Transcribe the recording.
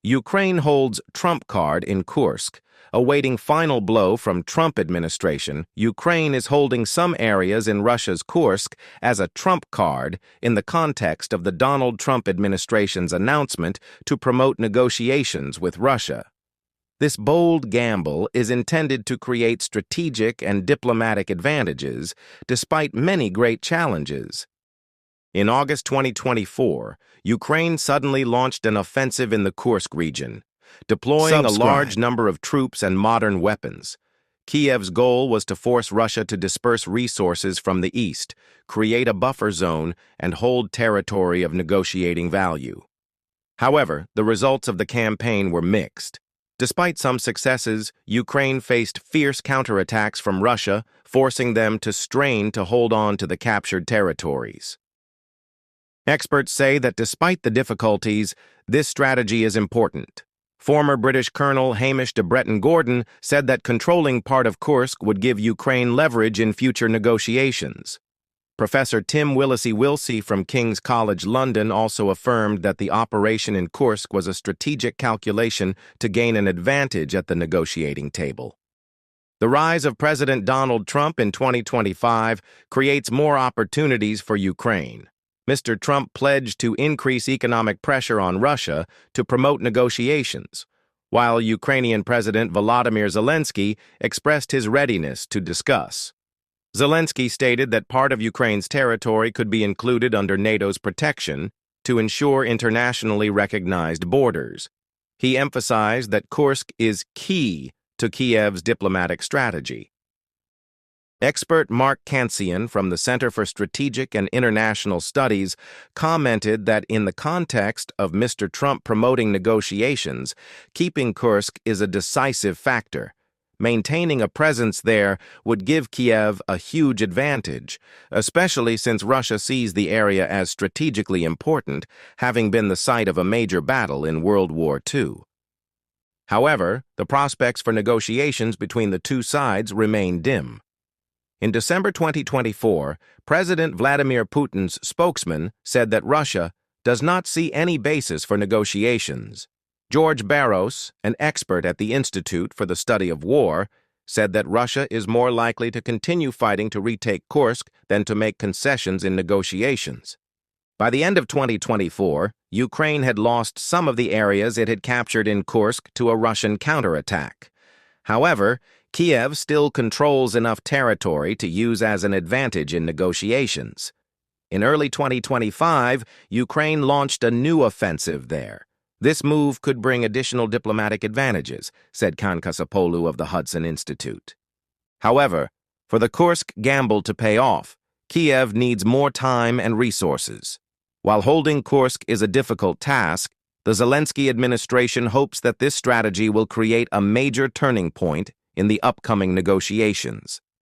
Ukraine holds trump card in Kursk. Awaiting final blow from Trump administration, Ukraine is holding some areas in Russia's Kursk as a trump card in the context of the Donald Trump administration's announcement to promote negotiations with Russia. This bold gamble is intended to create strategic and diplomatic advantages, despite many great challenges. In August 2024, Ukraine suddenly launched an offensive in the Kursk region, deploying a large number of troops and modern weapons. Kiev's goal was to force Russia to disperse resources from the east, create a buffer zone, and hold territory of negotiating value. However, the results of the campaign were mixed. Despite some successes, Ukraine faced fierce counterattacks from Russia, forcing them to strain to hold on to the captured territories. Experts say that despite the difficulties, this strategy is important. Former British Colonel Hamish de Bretton-Gordon said that controlling part of Kursk would give Ukraine leverage in future negotiations. Professor Tim Willesee from King's College London also affirmed that the operation in Kursk was a strategic calculation to gain an advantage at the negotiating table. The rise of President Donald Trump in 2025 creates more opportunities for Ukraine. Mr. Trump pledged to increase economic pressure on Russia to promote negotiations, while Ukrainian President Volodymyr Zelensky expressed his readiness to discuss. Zelensky stated that part of Ukraine's territory could be included under NATO's protection to ensure internationally recognized borders. He emphasized that Kursk is key to Kiev's diplomatic strategy. Expert Mark Kansian from the Center for Strategic and International Studies commented that in the context of Mr. Trump promoting negotiations, keeping Kursk is a decisive factor. Maintaining a presence there would give Kiev a huge advantage, especially since Russia sees the area as strategically important, having been the site of a major battle in World War II. However, the prospects for negotiations between the two sides remain dim. In December 2024, President Vladimir Putin's spokesman said that Russia does not see any basis for negotiations. George Barros, an expert at the Institute for the Study of War, said that Russia is more likely to continue fighting to retake Kursk than to make concessions in negotiations. By the end of 2024, Ukraine had lost some of the areas it had captured in Kursk to a Russian counterattack. However, Kiev still controls enough territory to use as an advantage in negotiations. In early 2025, Ukraine launched a new offensive there. This move could bring additional diplomatic advantages, said Kankasapoğlu of the Hudson Institute. However, for the Kursk gamble to pay off, Kiev needs more time and resources. While holding Kursk is a difficult task, the Zelensky administration hopes that this strategy will create a major turning point in the upcoming negotiations.